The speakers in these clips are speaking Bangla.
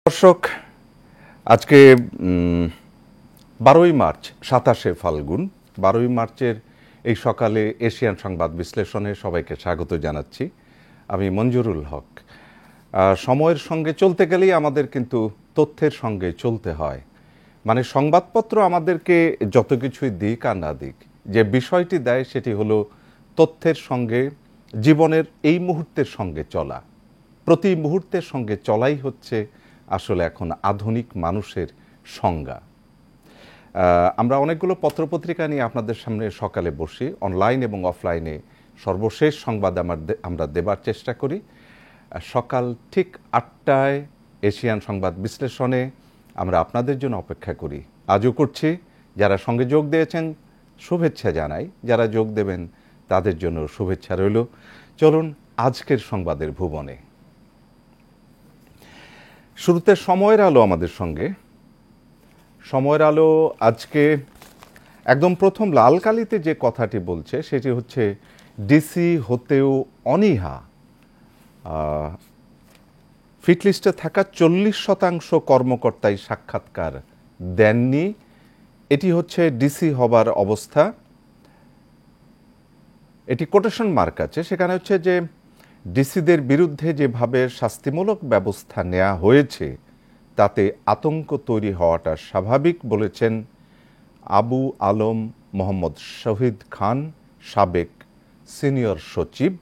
দর্শক, আজকে 12ই মার্চ, 27শে ফাল্গুন। 12ই মার্চের এই সকালে এশিয়ান সংবাদ বিশ্লেষণে সবাইকে স্বাগত জানাচ্ছি। আমি মঞ্জুরুল হক। সময়ের সঙ্গে চলতে গেলেই আমাদের কিন্তু তথ্যের সঙ্গে চলতে হয়। মানে সংবাদপত্র আমাদেরকে যত কিছুই দিক আর না দিক, যে বিষয়টি দেয় সেটি হলো তথ্যের সঙ্গে জীবনের এই মুহূর্তের সঙ্গে চলা। প্রতি মুহূর্তের সঙ্গে চলাই হচ্ছে আসলে এখন আধুনিক মানুষের সংজ্ঞা। আমরা অনেকগুলো পত্রপত্রিকা নিয়ে আপনাদের সামনে সকালে বসি, অনলাইন এবং অফলাইনে সর্বশেষ সংবাদ আমরা দেবার চেষ্টা করি। সকাল ঠিক 8টায় এশিয়ান সংবাদ বিশ্লেষণে আমরা আপনাদের জন্য অপেক্ষা করি, আজও করছি। যারা সঙ্গে যোগ দিয়েছেন শুভেচ্ছা জানাই, যারা যোগ দেবেন তাদের জন্য শুভেচ্ছা রইল। চলুন আজকের সংবাদের ভুবনে। শুরুতে সময়ের আলো আমাদের সঙ্গে। সময়ের আলো আজকে একদম প্রথম লাল কালিতে যে কথাটি বলছে সেটি হচ্ছে ডিসি হতেও অনীহা। ফিটলিস্টে থাকা 40% কর্মকর্তাই সাক্ষাৎকার দেননি। এটি হচ্ছে ডিসি হবার অবস্থা। এটি কোটেশন মার্ক আছে, সেখানে হচ্ছে যে ডিসিদের বিরুদ্ধে যেভাবে শাস্তিমূলক ব্যবস্থা নেওয়া হয়েছে তাতে আতঙ্ক তৈরি হওয়াটা স্বাভাবিক বলেছেন আবু আলম মোহাম্মদ শহীদ খান, সাবেক সিনিয়র সচিব।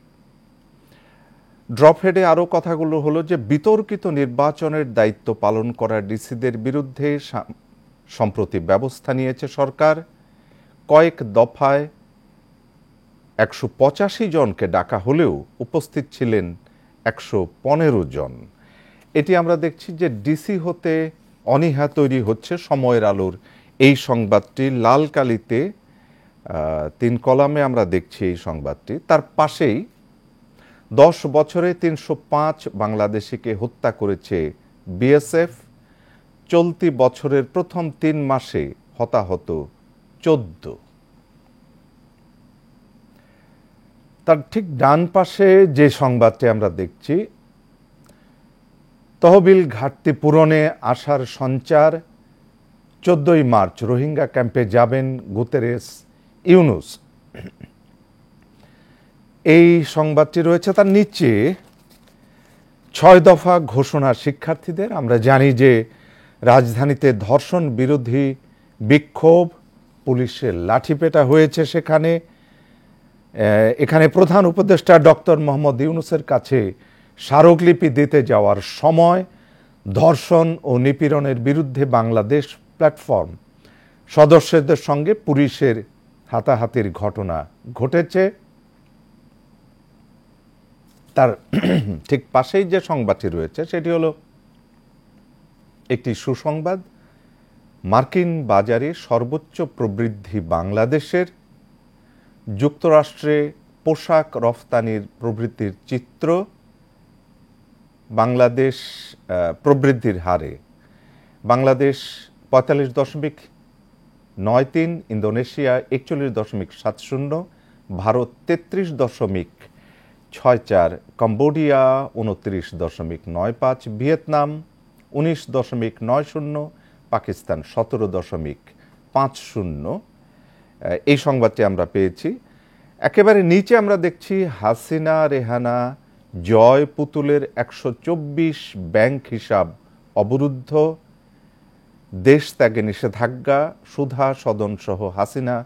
ড্রপহেডে আরও কথাগুলো হলো যে বিতর্কিত নির্বাচনের দায়িত্ব পালন করা ডিসিদের বিরুদ্ধে সম্প্রতি ব্যবস্থা নিয়েছে সরকার। কয়েক দফায় 185 জনকে ডাকা হলেও উপস্থিত ছিলেন 115 জন। এটি আমরা দেখছি যে ডিসি হতে অনীহা তৈরি হচ্ছে। সময়ের আলোর এই সংবাদটি লাল কালিতে 3 কলামে আমরা দেখছি এই সংবাদটি। তার পাশেই 10 বছরে 305 বাংলাদেশিকে হত্যা করেছে বিএসএফ। চলতি বছরের প্রথম 3 মাসে হতাহত 14। তার ঠিক ডান পাশে যে সংবাদটি আমরা দেখছি, তহবিল ঘাটতি পূরণে আশার সঞ্চার। 14ই মার্চ রোহিঙ্গা ক্যাম্পে যাবেন গুতেরেস ইউনুস। এই সংবাদটি রয়েছে। তার নিচে 6 দফা ঘোষণা শিক্ষার্থীদের। আমরা জানি যে রাজধানীতে ধর্ষণ বিরোধী বিক্ষোভ, পুলিশের লাঠিপেটা হয়েছে সেখানে। এখানে প্রধান উপদেষ্টা ডক্টর মোহাম্মদ ইউনুসের কাছে স্মারকলিপি দিতে যাওয়ার সময় ধর্ষণ ও নিপীড়নের বিরুদ্ধে বাংলাদেশ প্ল্যাটফর্ম সদস্যদের সঙ্গে পুলিশের হাতাহাতির ঘটনা ঘটেছে। তার ঠিক পাশেই যে সংবাদটি রয়েছে সেটি হলো একটি সুসংবাদ। মার্কিন বাজারে সর্বোচ্চ প্রবৃদ্ধি বাংলাদেশের। যুক্তরাষ্ট্রে পোশাক রফতানির প্রবৃদ্ধির চিত্র। বাংলাদেশ প্রবৃদ্ধির হারে Bangladesh 45.93, Indonesia 41.70, Bharat 33.64, Cambodia 29.95, Vietnam 19.90, Pakistan 17.50। এই সংবাদটি আমরা পেয়েছি। একেবারে নিচে আমরা দেখছি হাসিনা রেহানা জয় পুতুলের 124 ব্যাংক হিসাব অবরুদ্ধ। দেশ ত্যাগে নিষেধাজ্ঞা, সুধা সদন সহ হাসিনা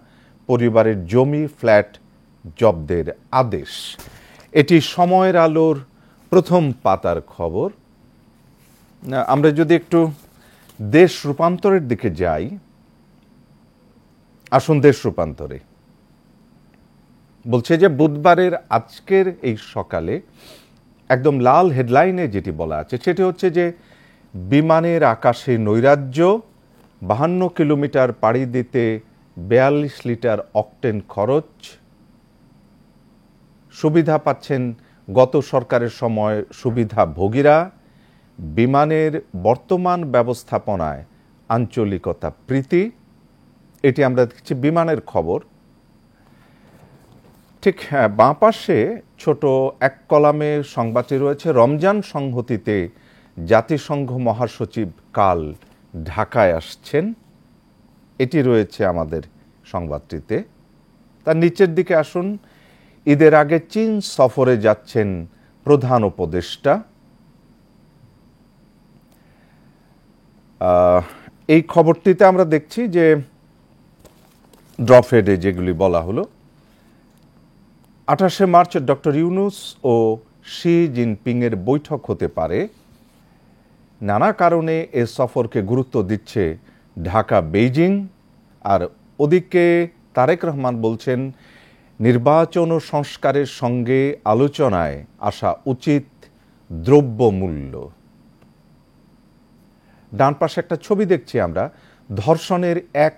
পরিবারের জমি ফ্ল্যাট জব্দের আদেশ। এটি সময়ের আলোর প্রথম পাতার খবর। আমরা যদি একটু দেশ রূপান্তরের দিকে যাই, আসুন দেশ রূপান্তরে। বলছে যে বুধবারের আজকের এই সকালে একদম লাল হেডলাইনে যেটি বলা আছে সেটি হচ্ছে যে বিমানের আকাশে নৈরাজ্য, 52 কিলোমিটার পাড়ি দিতে 42 লিটার অকটেন খরচ। সুবিধা পাচ্ছেন গত সরকারের সময় সুবিধাভোগীরা। বিমানের বর্তমান ব্যবস্থাপনায় আঞ্চলিকতা প্রীতি। এটি আমরা দেখছি বিমানের খবর। ঠিক বাঁ পাশে ছোট এক কলামে সংবাদটি রয়েছে রমজান সংহতিতে জাতিসংঘ মহাসচিব কাল ঢাকায় আসছেন, এটি রয়েছে আমাদের সংবাদটিতে। তার নিচের দিকে আসুন, ঈদের আগে চীন সফরে যাচ্ছেন প্রধান উপদেষ্টা। এই খবরটিতে আমরা দেখছি যে ড্রফেডে যেগুলি বলা হলো, 28শে মার্চ ডক্টর ইউনূস ও শি জিনপিংয়ের বৈঠক হতে পারে। নানা কারণে এ সফরকে গুরুত্ব দিচ্ছে ঢাকা বেইজিং। আর ওদিকে তারেক রহমান বলছেন, নির্বাচন ও সংস্কারের সঙ্গে আলোচনায় আসা উচিত দ্রব্যমূল্য। ডান পাশে একটা ছবি দেখছি আমরা, ধর্ষণের এক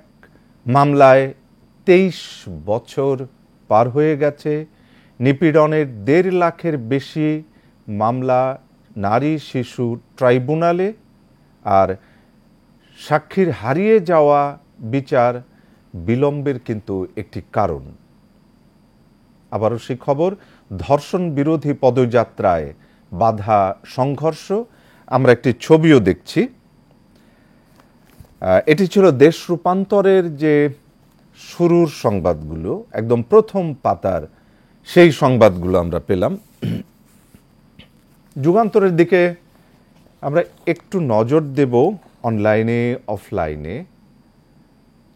মামলায় 23 বছর পার হয়ে গেছে। নিপীড়নের 1.5 লাখের বেশি মামলা নারী শিশু ট্রাইব্যুনালে, আর সাক্ষীর হারিয়ে যাওয়া বিচার বিলম্বের কিন্তু একটি কারণ। আবারও সেই খবর, ধর্ষণ বিরোধী পদযাত্রায় বাধা সংঘর্ষ। আমরা একটি ছবিও দেখছি। এটি ছিল দেশ রূপান্তরের যে শুরুর সংবাদগুলো, একদম প্রথম পাতার সেই সংবাদগুলো আমরা পেলাম। যুগান্তরের দিকে আমরা একটু নজর দেব, অনলাইনে অফলাইনে।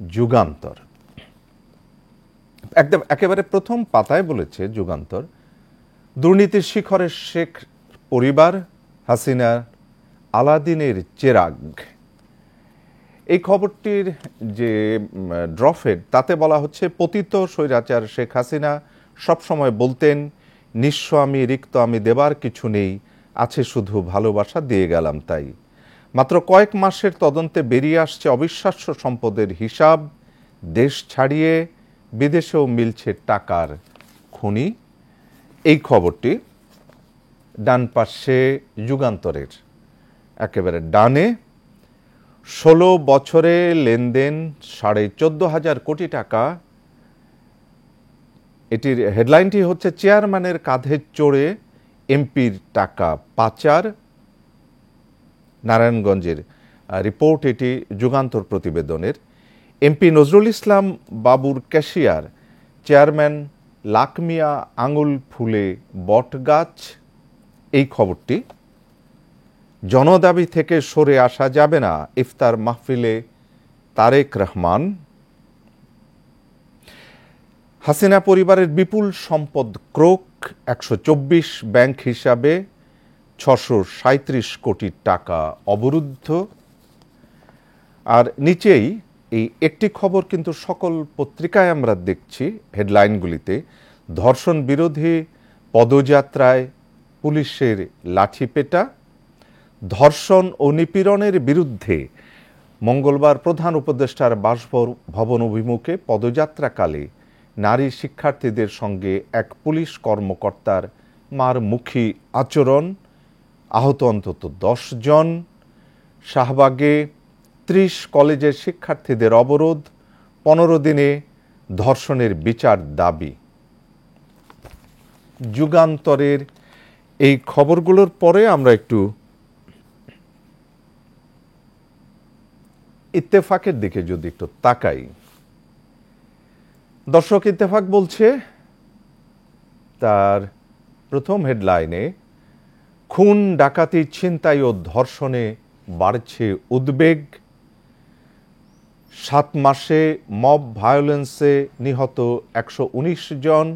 যুগান্তর একদম একেবারে প্রথম পাতায় বলেছে যুগান্তর, দুর্নীতির শিখরে শেখ পরিবার, হাসিনার আলাদিনের চেরাগ। এই খবরটির যে ড্রফেড, তাতে বলা হচ্ছে, পতিত স্বৈরাচার শেখ হাসিনা সবসময় বলতেন, নিঃস্ব আমি, রিক্ত আমি, দেবার কিছু নেই, আছে শুধু ভালোবাসা, দিয়ে গেলাম তাই। মাত্র কয়েক মাসের তদন্তে বেরিয়ে আসছে অবিশ্বাস্য সম্পদের হিসাব। দেশ ছাড়িয়ে বিদেশেও মিলছে টাকার খনি। এই খবরটি ডান পাশে যুগান্তরের একেবারে ডানে। 16 বছরে লেনদেন 14,500 কোটি টাকা। এটির হেডলাইনটি হচ্ছে, চেয়ারম্যানের কাঁধে চড়ে এমপির টাকা পাচার। নারায়ণগঞ্জের রিপোর্ট এটি, যুগান্তর প্রতিবেদনের। এমপি নজরুল ইসলাম বাবুর ক্যাশিয়ার, চেয়ারম্যান লাকমিয়া আঙুল ফুলে বটগাছ। এই খবরটি, জনদাবি থেকে সরে আসা যাবে না, ইফতার মাহফিলে তারেক রহমান। হাসিনা পরিবারের বিপুল সম্পদ ক্রোক, 124 ব্যাংক হিসাবে 637 কোটি টাকা অবরুদ্ধ। আর নিচেই এই একটি খবর কিন্তু সকল পত্রিকায় আমরা দেখছি হেডলাইনগুলিতে, ধর্ষণ বিরোধী পদযাত্রায় পুলিশের লাঠিপেটা। ধর্ষণ ও নিপীড়নের বিরুদ্ধে মঙ্গলবার প্রধান উপদেষ্টার বাসভবন অভিমুখে পদযাত্রাকালে নারী শিক্ষার্থীদের সঙ্গে এক পুলিশ কর্মকর্তার মারমুখী আচরণ, আহত অন্তত 10 জন। শাহবাগে 30 কলেজের শিক্ষার্থীদের অবরোধ, 15 দিনে ধর্ষণের বিচার দাবি। যুগান্তরের এই খবরগুলোর পরে আমরা একটু ইত্তেফাকের দিকে যদি একটু তাকাই। দর্শক, ইত্তেফাক বলছে তার প্রথম হেডলাইনে, খুন ডাকাতি ছিনতাই ও ধর্ষণে বাড়ছে উদ্বেগ। 7 মাসে মব ভায়োলেন্সে নিহত 119 জন।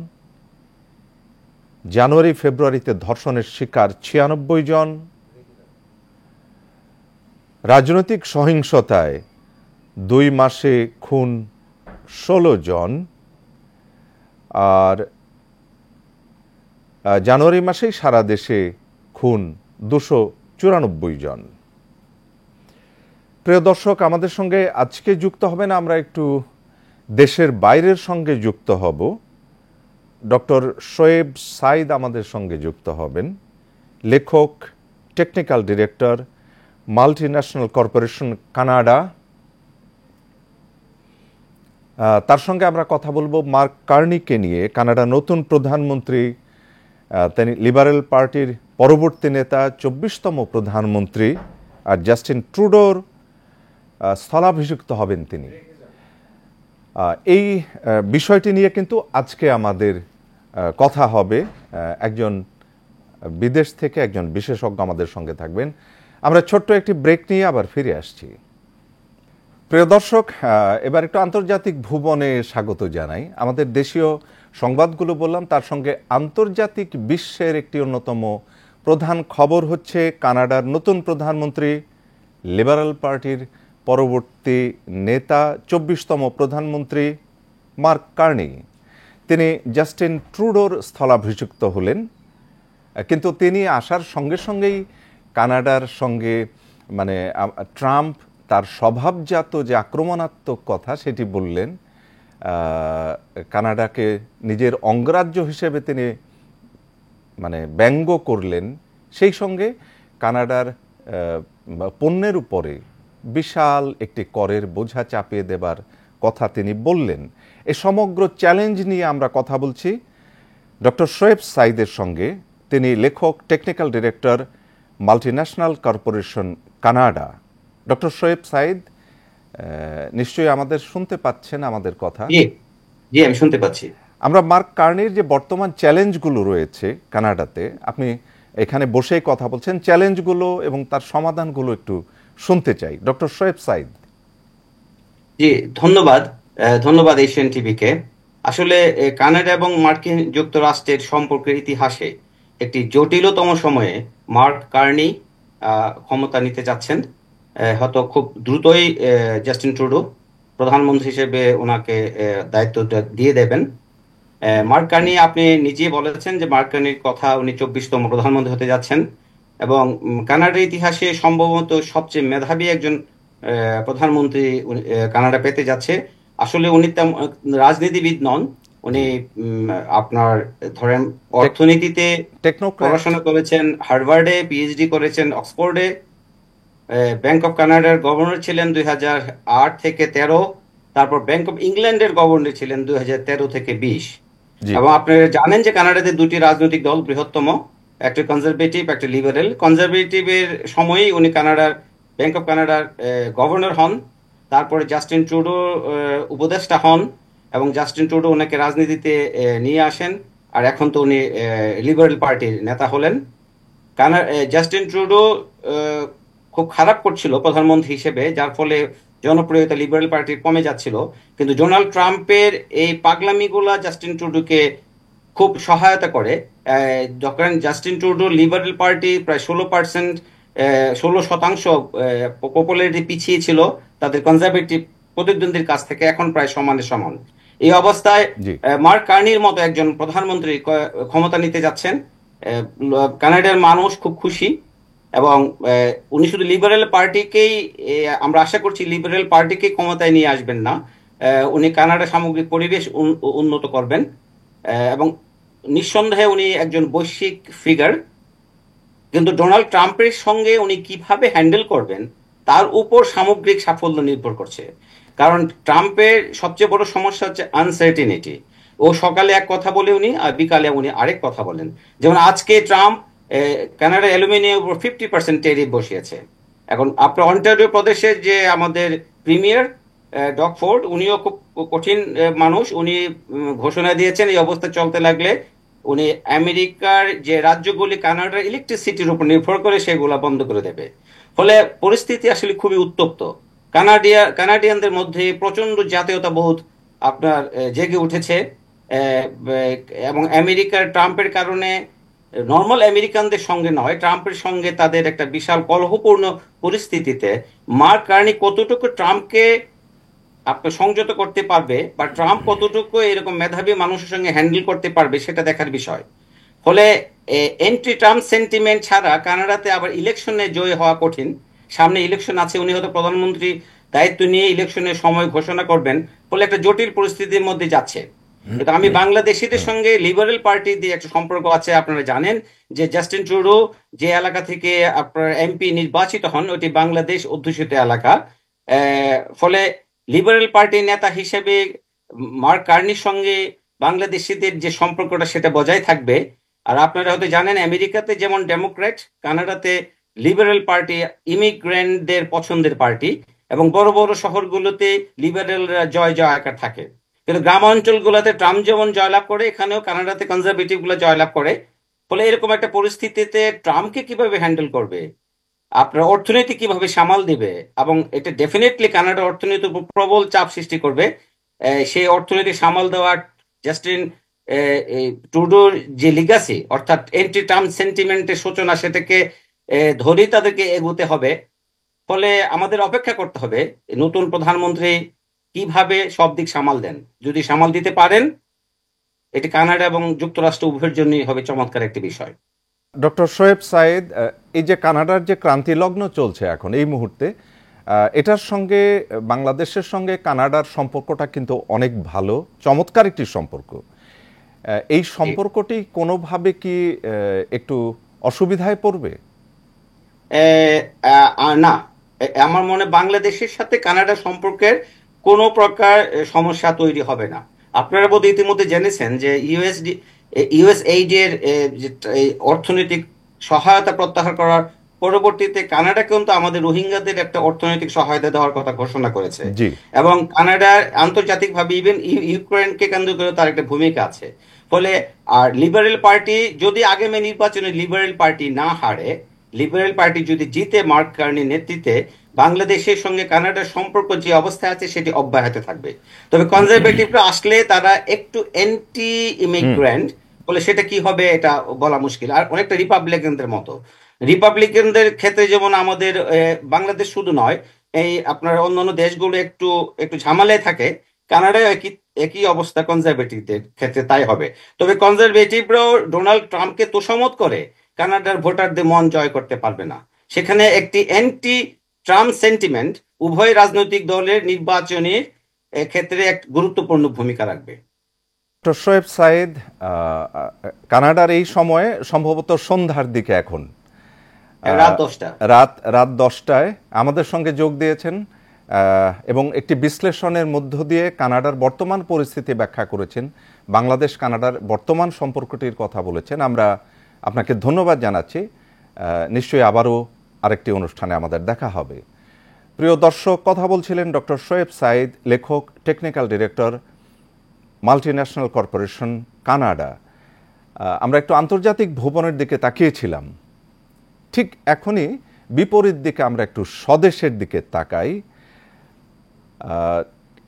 জানুয়ারি ফেব্রুয়ারিতে ধর্ষণের শিকার 96 জন। রাজনৈতিক সহিংসতায় 2 মাসে খুন 16 জন। আর জানুয়ারি মাসেই সারা দেশে খুন 294 জন। প্রিয় দর্শক, আমাদের সঙ্গে আজকে যুক্ত হবেন, আমরা একটু দেশের বাইরের সঙ্গে যুক্ত হব। ডক্টর শোয়েব সাইদ আমাদের সঙ্গে যুক্ত হবেন, লেখক, technical director, multinational corporation Canada. তার সঙ্গে আমরা কথা বলবো মার্ক কার্নিকে নিয়ে। কানাডার নতুন প্রধানমন্ত্রী তিনি লিবারেল পার্টির পরবর্তী নেতা, 24তম প্রধানমন্ত্রী, আর জাস্টিন ট্রুডোর স্থলাভিষিক্ত হবেন তিনি। এই বিষয়টি নিয়ে কিন্তু আজকে আমাদের কথা হবে। একজন বিদেশ থেকে একজন বিশেষজ্ঞ আমাদের সঙ্গে থাকবেন। আমরা ছোট্ট একটি ব্রেক নিয়ে আবার ফিরে আসছি। প্রিয় দর্শক, এবার একটু আন্তর্জাতিক ভুবনে স্বাগত জানাই। আমাদের দেশীয় সংবাদগুলো বললাম, তার সঙ্গে আন্তর্জাতিক বিশ্বের একটি অন্যতম প্রধান খবর হচ্ছে কানাডার নতুন প্রধানমন্ত্রী, লিবারেল পার্টির পরবর্তী নেতা, 24তম প্রধানমন্ত্রী মার্ক কার্নি, তিনি জাস্টিন ট্রুডোর স্থলাভিষিক্ত হলেন। কিন্তু তিনি আসার সঙ্গে সঙ্গেই কানাডার সঙ্গে মানে ট্রাম্প তার স্বভাবজাত যে আক্রমণাত্মক কথা সেটি বললেন। কানাডাকে নিজের অঙ্গরাজ্য হিসেবে তিনি মানে ব্যঙ্গ করলেন। সেই সঙ্গে কানাডার পণ্যের উপরে বিশাল একটি করের বোঝা চাপিয়ে দেবার কথা তিনি বললেন। এ সমগ্র চ্যালেঞ্জ নিয়ে আমরা কথা বলছি ডক্টর শোয়েব সাইদের সঙ্গে। তিনি লেখক, technical director, multinational corporation Canada. Doctor Shoaib Saeed, নিশ্চয়ই আমাদের শুনতে পাচ্ছেন আমাদের কথা? জি, আমি শুনতে পাচ্ছি। আমরা মার্ক কার্নির যে বর্তমান চ্যালেঞ্জগুলো রয়েছে কানাডাতে, আপনি এখানে বসেই কথা বলছেন, চ্যালেঞ্জগুলো এবং তার সমাধানগুলো একটু শুনতে চাই। ডক্টর শোয়েব সাইদ। জি, ধন্যবাদ এশিয়ান টিভিকে। আসলে কানাডা এবং মার্কিন যুক্তরাষ্ট্রের সম্পর্কের ইতিহাসে একটি জটিলতম সময়ে মার্ক কার্নি ক্ষমতা নিতে যাচ্ছেন। হয়তো খুব দ্রুতই জাস্টিন ট্রুডো প্রধানমন্ত্রী হিসেবে ওনাকে দায়িত্ব দিয়ে দেবেন। মার্ক কার্নি, আপনি নিজেই বলেছেন যে মার্ক কার্নির কথা, উনি 24তম প্রধানমন্ত্রী হতে যাচ্ছেন এবং কানাডার ইতিহাসে সম্ভবত সবচেয়ে মেধাবী একজন প্রধানমন্ত্রী কানাডা পেতে যাচ্ছে। আসলে উনি রাজনীতিবিদ নন, উনি আপনার ধরেন অর্থনীতিতে পড়াশোনা করেছেন, হার্ভার্ডে পিএইচডি করেছেন, অক্সফোর্ডে ব্যাংক অফ কানাডার গভর্নর ছিলেন 2008 থেকে 13, তারপর ব্যাংক অফ ইংল্যান্ডের গভর্নর ছিলেন 2013 থেকে 20। এবং আপনারা জানেন যে কানাডাতে দুটি রাজনৈতিক দল বৃহত্তম, একটা কনজারভেটিভ, একটা লিবারেল। কনজারভেটিভের সময়ই উনি ব্যাংক অফ কানাডার গভর্নর হন, তারপরে জাস্টিন ট্রুডো উপদেষ্টা হন এবং জাস্টিন ট্রুডো ওনাকে রাজনীতিতে নিয়ে আসেন, আর এখন তো উনি লিবারেল পার্টির নেতা হলেন। জাস্টিন ট্রুডো খুব খারাপ করছিল প্রধানমন্ত্রী হিসেবে, যার ফলে জনপ্রিয়তা লিবারেল পার্টির কমে যাচ্ছিল। কিন্তু ডোনাল্ড ট্রাম্পের এই পাগলামিগুলা জাস্টিন ট্রুডোকে খুব সহায়তা করে। যখন জাস্টিন ট্রুডো লিবারেল পার্টি প্রায় 16% পপুলারিটি পিছিয়ে ছিল তাদের কনজারভেটিভ প্রতিদ্বন্দ্বীর কাছ থেকে, এখন প্রায় সমানে সমান। এই অবস্থায় মার্ক কার্নির মতো একজন প্রধানমন্ত্রী ক্ষমতা নিতে যাচ্ছেন। কানাডার মানুষ খুব খুশি এবং উনি শুধু লিবারেল পার্টিকেই, আমরা আশা করছি লিবারেল পার্টিকে ক্ষমতায় নিয়ে আসবেন না, উনি কানাডার সামগ্রিক পরিবেশ উন্নত করবেন এবং নিঃসন্দেহে উনি একজন বৈশ্বিক ফিগার। কিন্তু ডোনাল্ড ট্রাম্পের সঙ্গে উনি কিভাবে হ্যান্ডেল করবেন তার উপর সামগ্রিক সাফল্য নির্ভর করছে। কারণ ট্রাম্পের সবচেয়ে বড় সমস্যা হচ্ছে আনসার্টিনিটি। ও সকালে এক কথা বলে উনি, আর বিকালে উনি আরেক কথা বলেন। যেমন আজকে ট্রাম্প কানাডা অ্যালুমিনিয়ামের উপর 50% ট্যারিফ বসিয়েছে। এখন আপনার অন্টারিও প্রদেশের যে আমাদের প্রিমিয়ার ডগ ফোর্ড, উনিও খুব কঠিন মানুষ, উনি ঘোষণা দিয়েছেন এই অবস্থা চলতে লাগলে উনি আমেরিকার যে রাজ্যগুলি কানাডার ইলেকট্রিসিটির উপর নির্ভর করে সেগুলো বন্ধ করে দেবে। ফলে পরিস্থিতি আসলে খুবই উত্তপ্ত। কানাডিয়ানদের মধ্যে প্রচন্ড জাতীয়তাবোধ আপনার জেগে উঠেছে এবং আমেরিকার ট্রাম্পের কারণে নর্মাল আমেরিকানদের সঙ্গে নয়, ট্রাম্পের সঙ্গে তাদের একটা বিশাল কলহপূর্ণ পরিস্থিতিতে মার্ক কার্নি কতটুকু ট্রাম্পকে আপনার সংযত করতে পারবে বা ট্রাম্প কতটুকু এরকম মেধাবী মানুষের সঙ্গে হ্যান্ডেল করতে পারবে সেটা দেখার বিষয়। ফলে এন্টি ট্রাম্প সেন্টিমেন্ট ছাড়া কানাডাতে আবার ইলেকশনে জয় হওয়া কঠিন। সামনে ইলেকশন আছে, উনি হয়তো প্রধানমন্ত্রী দায়িত্ব নিয়ে ইলেকশনের সময় ঘোষণা করবেন। ফলে একটা জটিল পরিস্থিতির মধ্যে যাচ্ছে। কিন্তু আমি বাংলাদেশিদের সঙ্গে লিবারেল পার্টি দিয়ে একটা সম্পর্ক আছে। আপনারা জানেন যে জাস্টিন ট্রুডো যে এলাকা থেকে আপনার এমপি নির্বাচিত হন ওটি বাংলাদেশ অধ্যুষিত এলাকা। ফলে লিবারেল পার্টির নেতা হিসেবে মার্ক কার্নির সঙ্গে বাংলাদেশিদের যে সম্পর্কটা সেটা বজায় থাকবে আর আপনারা হয়তো জানেন আমেরিকাতে যেমন ডেমোক্র্যাট, কানাডাতে লিবারেল পার্টি ইমিগ্রেন্টদের পছন্দের পার্টি, এবং বড় বড় শহরগুলোতে লিবারেলরা জয় জয়কার থাকে। কিন্তু গ্রাম অঞ্চলগুলোতে ট্রাম্প যেমন জয়লাভ করে, এখানেও কানাডাতে কনজারভেটিভ গুলো জয়লাভ করে। ফলে এরকম একটা পরিস্থিতিতে ট্রাম্পকে কিভাবে হ্যান্ডেল করবে, আপনার অর্থনীতি কিভাবে সামাল দিবে, এবং এটা ডেফিনেটলি কানাডার অর্থনীতির উপর প্রবল চাপ সৃষ্টি করবে। সেই অর্থনীতি সামাল দেওয়ার জাস্টিন ট্রুডোর যে লিগাসি, অর্থাৎ এন্টি ট্রাম্প সেন্টিমেন্টের সূচনা, সেটাকে ধরেই তাদেরকে এগোতে হবে। ফলে আমাদের অপেক্ষা করতে হবে নতুন প্রধানমন্ত্রী কিভাবে সব দিক সামাল দেন। যদি সামাল দিতে পারেন, এটি কানাডা এবং যুক্তরাষ্ট্র উভয়ের জন্যই হবে চমৎকার একটি বিষয়। ডক্টর শোয়েব সাইদ, এই যে কানাডার যে ক্রান্তি লগ্ন চলছে এখন এই মুহূর্তে, এটার সঙ্গে বাংলাদেশের সঙ্গে কানাডার সম্পর্কটা কিন্তু অনেক ভালো, চমৎকার একটি সম্পর্ক। এই সম্পর্কটি কোনোভাবে কি একটু অসুবিধায় পড়বে? না, আমার মনে বাংলাদেশের সাথে কানাডা সম্পর্কের কোনো প্রকার সমস্যা তৈরি হবে না। আপনারা বোধহয় ইতিমধ্যে জেনেছেন যে ইউএসএইড এর অর্থনৈতিক সহায়তা প্রত্যাহার করার পরবর্তীতে কানাডা কিন্তু আমাদের রোহিঙ্গাদের একটা অর্থনৈতিক সহায়তা দেওয়ার কথা ঘোষণা করেছে। জি। এবং কানাডার আন্তর্জাতিকভাবে ইভেন ইউক্রেনকে কেন্দ্র করে তার একটা ভূমিকা আছে। ফলে আর লিবারেল পার্টি যদি আগামী নির্বাচনে লিবারেল পার্টি না হারে, লিবারেল পার্টি যদি জিতে মার্ক কার্নির নেতৃত্বে, বাংলাদেশের সঙ্গে কানাডার সম্পর্ক যে অবস্থায় আছে সেটি অব্যাহত থাকবে। তবে কনজারভেটিভরা আসলে তারা একটু অ্যান্টি ইমিগ্রেন্ট, বলে সেটা কি হবে এটা বলা মুশকিল। আর অনেকটা রিপাবলিকানদের মতো, রিপাবলিকানদের ক্ষেত্রে যেমন আমাদের বাংলাদেশ শুধু নয়, এই আপনার অন্যান্য দেশগুলো একটু একটু ঝামেলায় থাকে, কানাডায় একই একই অবস্থা কনজারভেটিভদের ক্ষেত্রে তাই হবে। তবে কনজারভেটিভরাও ডোনাল্ড ট্রাম্পকে তোষামত করে কানাডার ভোটারদের মন জয় করতে পারবে না। সেখানে একটি অ্যান্টি ট্রাম্প সেন্টিমেন্ট উভয় রাজনৈতিক দলের নির্বাচনী ক্ষেত্রে এক গুরুত্বপূর্ণ ভূমিকা রাখবে। ডক্টর শোয়েব সাইদ, কানাডার এই সময়ে সম্ভবত সন্ধ্যার দিকে এখন রাত 10টা, রাত 10টায় আমাদের সঙ্গে যোগ দিয়েছেন এবং একটি বিশ্লেষণের মধ্য দিয়ে কানাডার বর্তমান পরিস্থিতি ব্যাখ্যা করেছেন, বাংলাদেশ কানাডার বর্তমান সম্পর্কটির কথা বলেছেন। আমরা আপনাকে ধন্যবাদ জানাচ্ছি। নিশ্চয়ই আবারও আরেকটি অনুষ্ঠানে আমাদের দেখা হবে। প্রিয় দর্শক, কথা বলছিলেন ডক্টর শোয়েব সাইদ, লেখক, technical director, multinational corporation, Canada. আমরা একটু আন্তর্জাতিক ভুবনের দিকে তাকিয়েছিলাম, ঠিক এখনই বিপরীত দিকে আমরা একটু স্বদেশের দিকে তাকাই।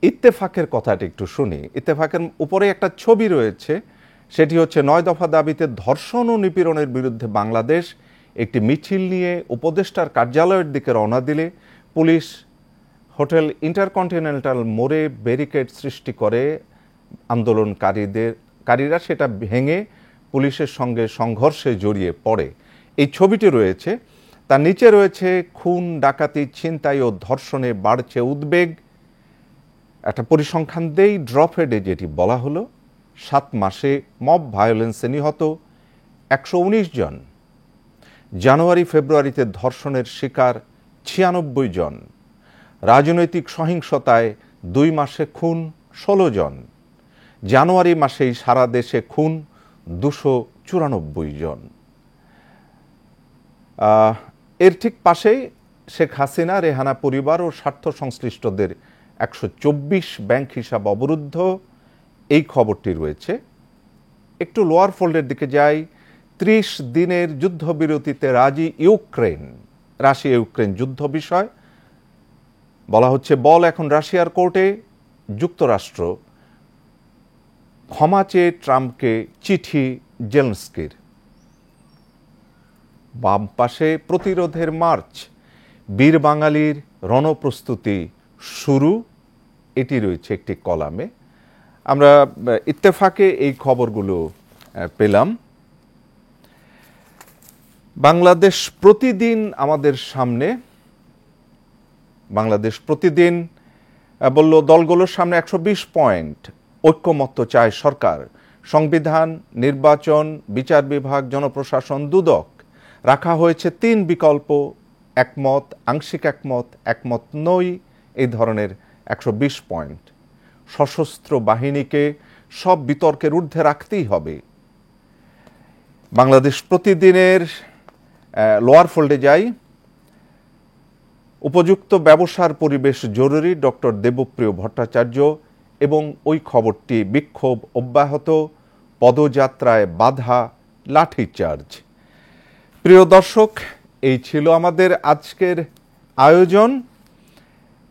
ইত্তেফাকের কথাটি একটু শুনি। ইত্তেফাকের উপরে একটা ছবি রয়েছে, সেটি হচ্ছে 9 দফা দাবিতে ধর্ষণ ও নিপীড়নের বিরুদ্ধে বাংলাদেশ একটি মিছিল নিয়ে উপদেষ্টার কার্যালয়ের দিকে রওনা দিলে পুলিশ হোটেল ইন্টারকন্টিনেন্টাল মোড়ে ব্যারিকেড সৃষ্টি করে। আন্দোলনকারীরা সেটা ভেঙে পুলিশের সঙ্গে সংঘর্ষে জড়িয়ে পড়ে। এই ছবিটি রয়েছে, তার নিচে রয়েছে খুন, ডাকাতি, ছিনতাই ও ধর্ষণে বাড়ছে উদ্বেগ। একটা পরিসংখ্যান দেই, ড্রফেডে যেটি বলা হলো, 7 মাসে মব ভায়োলেন্সে নিহত 119 জন, জানুয়ারি ফেব্রুয়ারিতে ধর্ষণের শিকার 96 জন, রাজনৈতিক সহিংসতায় 2 মাসে খুন 16 জন, জানুয়ারি মাসেই সারা দেশে খুন 294 জন। এর ঠিক পাশেই শেখ হাসিনা, রেহানা পরিবার ও স্বার্থ সংশ্লিষ্টদের 124 ব্যাংক হিসাব অবরুদ্ধ, এই খবরটি রয়েছে। একটু লোয়ার ফোল্ডের দিকে যাই। 30 দিনের যুদ্ধবিরতিতে রাজি ইউক্রেন, রাশিয়া ইউক্রেন যুদ্ধ বিষয় বলা হচ্ছে। বল এখন রাশিয়ার কোর্টে। যুক্তরাষ্ট্র ক্ষমা চেয়ে ট্রাম্পকে চিঠি জেলেনস্কির। বাম পাশে প্রতিরোধের মার্চ, বীর বাঙালির রণপ্রস্তুতি শুরু, এটি রয়েছে একটি কলামে। আমরা ইত্তেফাকে এই খবরগুলো পেলাম। বাংলাদেশ প্রতিদিন আমাদের সামনে, বাংলাদেশ প্রতিদিন বলল দলগুলোর সামনে 120 পয়েন্ট, ঐক্যমত্য চায় সরকার, সংবিধান, নির্বাচন, বিচার বিভাগ, জনপ্রশাসন, দুদক রাখা হয়েছে 3 বিকল্প, একমত, আংশিক একমত, একমত নই, এই ধরনের 120 পয়েন্ট। সশস্ত্র বাহিনীকে সব বিতর্কের ঊর্ধ্বে রাখতেই হবে। বাংলাদেশ প্রতিদিনের লোয়ার ফোল্ডে যাই। উপযুক্ত ব্যবসার পরিবেশ জরুরি, ডক্টর দেবপ্রিয় ভট্টাচার্য, এবং ওই খবরটি বিক্ষোভ অব্যাহত, পদযাত্রায় বাধা, লাঠিচার্জ। প্রিয় দর্শক, এই ছিল আমাদের আজকের আয়োজন।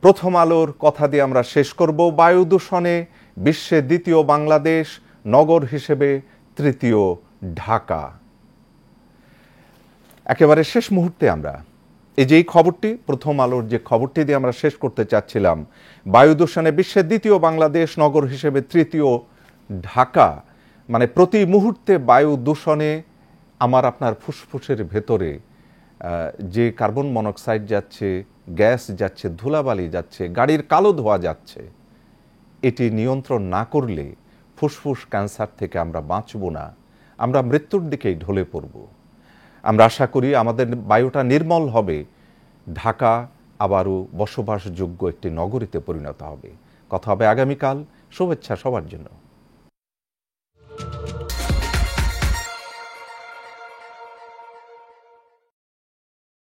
প্রথম আলোর কথা দিয়ে আমরা শেষ করব। বায়ু দূষণে বিশ্বে দ্বিতীয় বাংলাদেশ, নগর হিসেবে তৃতীয় ঢাকা। একেবারে শেষ মুহূর্তে আমরা এই যে খবরটি, প্রথম আলোর যে খবরটি দিয়ে আমরা শেষ করতে চাচ্ছিলাম, বায়ু দূষণে বিশ্বের দ্বিতীয় বাংলাদেশ, নগর হিসেবে তৃতীয় ঢাকা, মানে প্রতি মুহূর্তে বায়ু দূষণে আমার আপনার ফুসফুসের ভেতরে যে কার্বন মনোক্সাইড যাচ্ছে, গ্যাস যাচ্ছে, ধুলাবালি যাচ্ছে, গাড়ির কালো ধোঁয়া যাচ্ছে, এটি নিয়ন্ত্রণ না করলে ফুসফুস ক্যান্সার থেকে আমরা বাঁচব না, আমরা মৃত্যুর দিকেই ঢলে পড়ব। আমরা আশা করি আমাদের বায়ুটা নির্মল হবে, ঢাকা আবারও বসবাসযোগ্য একটি নগরীতে পরিণত হবে। কথা হবে আগামীকাল। শুভেচ্ছা সবার জন্য।